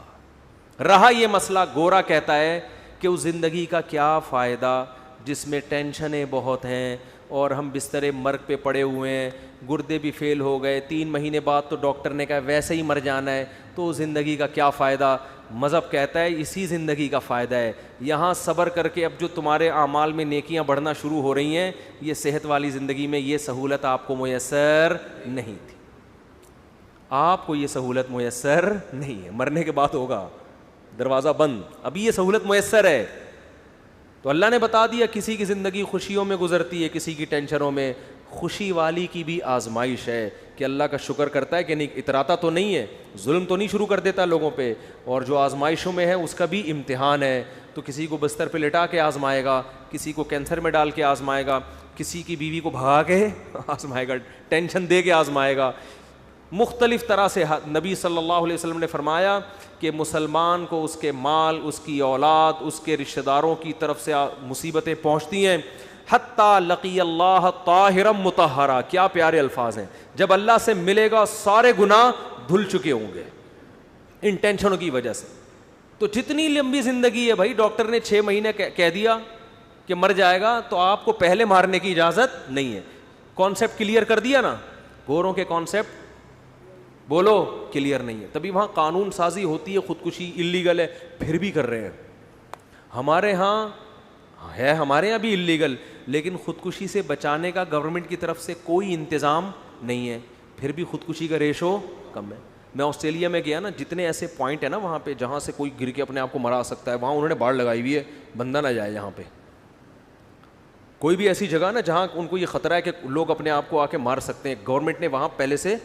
رہا یہ مسئلہ, گورا کہتا ہے کہ اس زندگی کا کیا فائدہ جس میں ٹینشنیں بہت ہیں اور ہم بستر مرگ پہ پڑے ہوئے ہیں, گردے بھی فیل ہو گئے, 3 مہینے بعد تو ڈاکٹر نے کہا ویسے ہی مر جانا ہے, تو زندگی کا کیا فائدہ؟ مذہب کہتا ہے اسی زندگی کا فائدہ ہے. یہاں صبر کر کے اب جو تمہارے اعمال میں نیکیاں بڑھنا شروع ہو رہی ہیں, یہ صحت والی زندگی میں یہ سہولت آپ کو میسر نہیں تھی. آپ کو یہ سہولت میسر نہیں ہے, مرنے کے بعد ہوگا, دروازہ بند. ابھی یہ سہولت میسر ہے تو اللہ نے بتا دیا کسی کی زندگی خوشیوں میں گزرتی ہے, کسی کی ٹینشنوں میں. خوشی والی کی بھی آزمائش ہے کہ اللہ کا شکر کرتا ہے کہ نہیں, اتراتا تو نہیں ہے, ظلم تو نہیں شروع کر دیتا لوگوں پہ, اور جو آزمائشوں میں ہے اس کا بھی امتحان ہے. تو کسی کو بستر پہ لٹا کے آزمائے گا, کسی کو کینسر میں ڈال کے آزمائے گا, کسی کی بیوی کو بھگا کے آزمائے گا, ٹینشن دے کے آزمائے گا. مختلف طرح سے نبی صلی اللہ علیہ وسلم نے فرمایا کہ مسلمان کو اس کے مال, اس کی اولاد, اس کے رشتہ داروں کی طرف سے مصیبتیں پہنچتی ہیں. حتیٰ لقی اللہ طاہرا مطہرا, کیا پیارے الفاظ ہیں, جب اللہ سے ملے گا سارے گناہ دھل چکے ہوں گے ان ٹینشنوں کی وجہ سے. تو جتنی لمبی زندگی ہے بھائی, ڈاکٹر نے 6 مہینے کہہ دیا کہ مر جائے گا, تو آپ کو پہلے مارنے کی اجازت نہیں ہے. کانسیپٹ کلیئر کر دیا نا, گوروں کے کانسیپٹ بولو کلیئر نہیں ہے. تبھی وہاں قانون سازی ہوتی ہے, خودکشی اللیگل ہے پھر بھی کر رہے ہیں. ہمارے ہاں ہے, ہمارے یہاں بھی اللیگل, لیکن خودکشی سے بچانے کا گورنمنٹ کی طرف سے کوئی انتظام نہیں ہے, پھر بھی خودکشی کا ریشو کم ہے. میں آسٹریلیا میں گیا نا, جتنے ایسے پوائنٹ ہیں نا وہاں پہ جہاں سے کوئی گر کے اپنے آپ کو مرا سکتا ہے, وہاں انہوں نے باڑ لگائی ہوئی ہے, بندہ نہ جائے یہاں پہ. کوئی بھی ایسی جگہ نا جہاں ان کو یہ خطرہ ہے کہ لوگ اپنے آپ کو آ کے مار سکتے ہیں, گورنمنٹ نے وہاں پہلے سے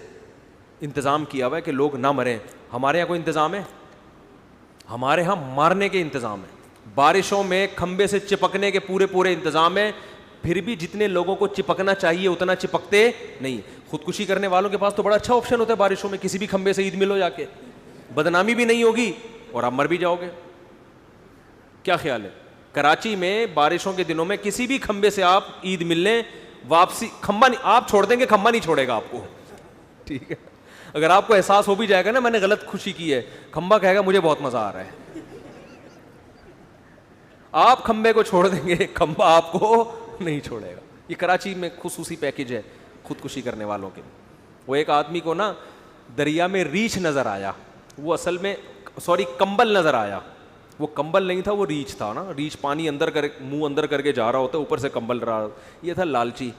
انتظام کیا ہوا ہے کہ لوگ نہ مریں. ہمارے یہاں کوئی انتظام ہے؟ ہمارے یہاں مارنے کے انتظام ہے. بارشوں میں کھمبے سے چپکنے کے پورے پورے انتظام ہے, پھر بھی جتنے لوگوں کو چپکنا چاہیے اتنا چپکتے نہیں. خودکشی کرنے والوں کے پاس تو بڑا اچھا آپشن ہوتا ہے بارشوں میں, کسی بھی کھمبے سے عید ملو جا کے, بدنامی بھی نہیں ہوگی اور آپ مر بھی جاؤ گے. کیا خیال ہے؟ کراچی میں بارشوں کے دنوں میں کسی بھی کھمبے سے آپ عید مل لیں, واپسی کھمبا نہیں, آپ چھوڑ دیں گے, کھمبا نہیں چھوڑے گا آپ کو, ٹھیک ہے. اگر آپ کو احساس ہو بھی جائے گا نا میں نے غلط خوشی کی ہے, کھمبا کہے گا مجھے بہت مزہ آ رہا ہے. آپ کھمبے کو چھوڑ دیں گے, کھمبا آپ کو نہیں چھوڑے گا. یہ کراچی میں خصوصی پیکج ہے خودکشی کرنے والوں کے. وہ ایک آدمی کو نا دریا میں ریچھ نظر آیا, وہ اصل میں کمبل نظر آیا, وہ کمبل نہیں تھا, وہ ریچھ تھا نا. ریچھ پانی اندر کر, منہ اندر کر کے جا رہا ہوتا ہے, اوپر سے کمبل رہا. یہ تھا لالچی.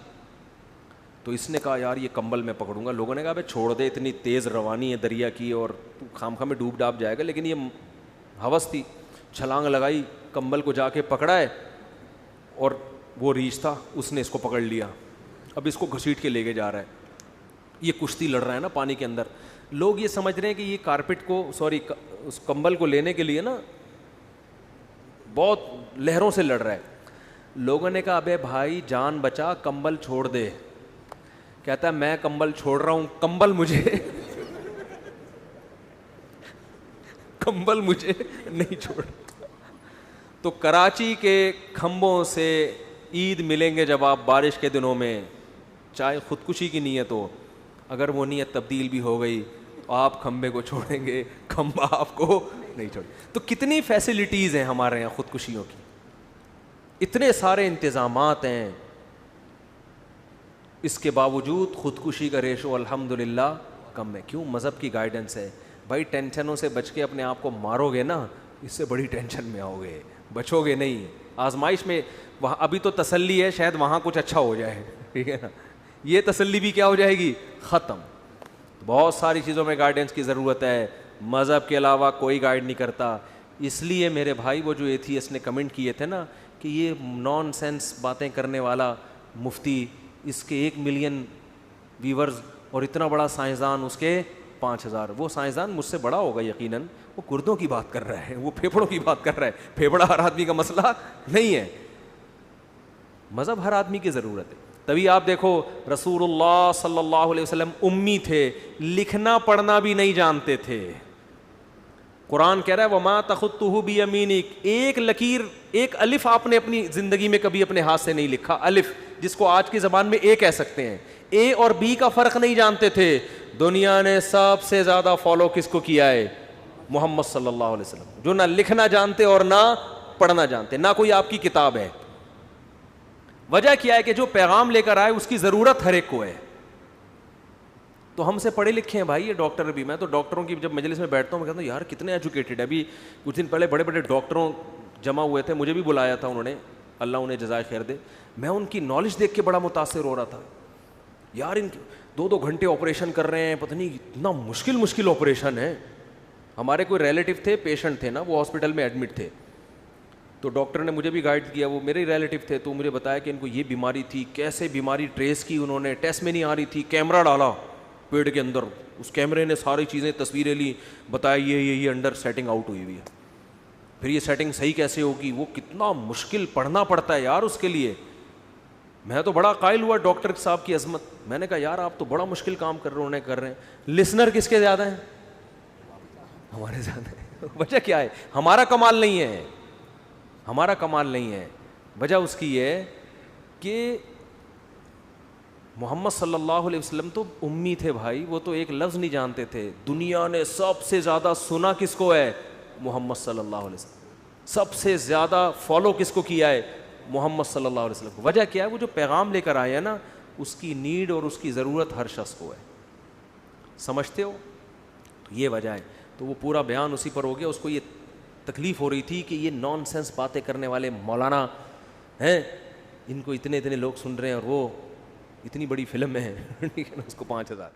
تو اس نے کہا یار یہ کمبل میں پکڑوں گا. لوگوں نے کہا بھائی چھوڑ دے, اتنی تیز روانی ہے دریا کی اور تو خام خام میں ڈوب ڈاب جائے گا. لیکن یہ ہوس تھی, چھلانگ لگائی, کمبل کو جا کے پکڑا ہے, اور وہ ریچھ تھا, اس نے اس کو پکڑ لیا. اب اس کو گھسیٹ کے لے کے جا رہا ہے. یہ کشتی لڑ رہا ہے نا پانی کے اندر. لوگ یہ سمجھ رہے ہیں کہ یہ کارپیٹ کو اس کمبل کو لینے کے لیے نا بہت لہروں سے لڑ رہا ہے. لوگوں نے کہا ابے بھائی جان بچا, کمبل چھوڑ دے. کہتا ہے میں کمبل چھوڑ رہا ہوں, کمبل مجھے نہیں چھوڑ. تو کراچی کے کھمبوں سے عید ملیں گے جب آپ بارش کے دنوں میں, چاہے خودکشی کی نیت ہو, اگر وہ نیت تبدیل بھی ہو گئی تو آپ کھمبے کو چھوڑیں گے, کھمبا آپ کو نہیں چھوڑے. تو کتنی فیسلٹیز ہیں ہمارے یہاں خودکشیوں کی, اتنے سارے انتظامات ہیں, اس کے باوجود خودکشی کا ریشو الحمدللہ کم ہے. کیوں؟ مذہب کی گائیڈنس ہے. بھائی ٹینشنوں سے بچ کے اپنے آپ کو مارو گے نا, اس سے بڑی ٹینشن میں آؤ گے, بچو گے نہیں. آزمائش میں وہاں ابھی تو تسلی ہے, شاید وہاں کچھ اچھا ہو جائے, ٹھیک ہے نا. یہ تسلی بھی کیا ہو جائے گی؟ ختم. بہت ساری چیزوں میں گائیڈنس کی ضرورت ہے, مذہب کے علاوہ کوئی گائیڈ نہیں کرتا. اس لیے میرے بھائی وہ جو ایتھیسٹ نے کمنٹ کیے تھے نا کہ یہ نان سینس باتیں کرنے والا مفتی, اس کے 1 ملین ویورز, اور اتنا بڑا سائنسدان اس کے 5000. وہ سائنسدان مجھ سے بڑا ہوگا یقیناً, وہ گردوں کی بات کر رہا ہے, وہ پھیپھڑوں کی بات کر رہا ہے. پھیپھڑا ہر آدمی کا مسئلہ نہیں ہے, مذہب ہر آدمی کی ضرورت ہے. تبھی آپ دیکھو رسول اللہ صلی اللہ علیہ وسلم امی تھے, لکھنا پڑھنا بھی نہیں جانتے تھے. قرآن کہہ رہا ہے وما تخطہ بیمینک, ایک لکیر, ایک الف آپ نے اپنی زندگی میں کبھی اپنے ہاتھ سے نہیں لکھا. الف جس کو آج کی زبان میں اے کہہ سکتے ہیں, اے اور بی کا فرق نہیں جانتے تھے. دنیا نے سب سے زیادہ فالو کس کو کیا ہے؟ محمد صلی اللہ علیہ وسلم, جو نہ لکھنا جانتے اور نہ پڑھنا جانتے, نہ کوئی آپ کی کتاب ہے. وجہ کیا ہے کہ جو پیغام لے کر آئے اس کی ضرورت ہر ایک کو ہے. تو ہم سے پڑھے لکھے ہیں بھائی یہ ڈاکٹر بھی. میں تو ڈاکٹروں کی جب مجلس میں بیٹھتا ہوں میں کہتا ہوں یار کتنے ایجوکیٹڈ ہے. ابھی کچھ دن پہلے بڑے بڑے ڈاکٹروں جمع ہوئے تھے, مجھے بھی بلایا تھا انہوں نے, اللہ انہیں جزائے خیر دے. میں ان کی نالج دیکھ کے بڑا متاثر ہو رہا تھا. یار ان 2 گھنٹے آپریشن کر رہے ہیں, پتہ نہیں اتنا مشکل آپریشن ہے. ہمارے کوئی ریلیٹیو تھے, پیشنٹ تھے نا, وہ ہاسپٹل میں ایڈمٹ تھے, تو ڈاکٹر نے مجھے بھی گائیڈ کیا, وہ میرے ریلیٹیو تھے, تو مجھے بتایا کہ ان کو یہ بیماری تھی, کیسے بیماری ٹریس کی انہوں نے, ٹیسٹ میں نہیں آ رہی تھی, کیمرہ ڈالا پیٹ کے اندر, اس کیمرے نے ساری چیزیں تصویریں لی, بتایا یہ انڈر سیٹنگ آؤٹ ہوئی ہے. پھر یہ سیٹنگ صحیح کیسے ہوگی, وہ کتنا مشکل پڑھنا پڑتا ہے یار اس کے لیے. میں تو بڑا قائل ہوا ڈاکٹر صاحب کی عظمت. میں نے کہا یار آپ تو بڑا مشکل کام کر رہے ہیں. لسنر کس کے زیادہ ہیں؟ ہمارے زیادہ ہیں. وجہ کیا ہے؟ ہمارا کمال نہیں ہے, ہمارا کمال نہیں ہے. وجہ اس کی یہ ہے کہ محمد صلی اللہ علیہ وسلم تو امی تھے بھائی, وہ تو ایک لفظ نہیں جانتے تھے. دنیا نے سب سے زیادہ سنا کس کو ہے؟ محمد صلی اللہ علیہ وسلم. سب سے زیادہ فالو کس کو کیا ہے؟ محمد صلی اللہ علیہ وسلم. وجہ کیا ہے؟ وہ جو پیغام لے کر آئے ہیں نا, اس کی نیڈ اور اس کی ضرورت ہر شخص کو ہے. سمجھتے ہو؟ تو یہ وجہ ہے. تو وہ پورا بیان اسی پر ہو گیا. اس کو یہ تکلیف ہو رہی تھی کہ یہ نان سینس باتیں کرنے والے مولانا ہیں, ان کو اتنے لوگ سن رہے ہیں, اور وہ اتنی بڑی فلم میں ہے, ٹھیک ہے نا, اس کو 5000.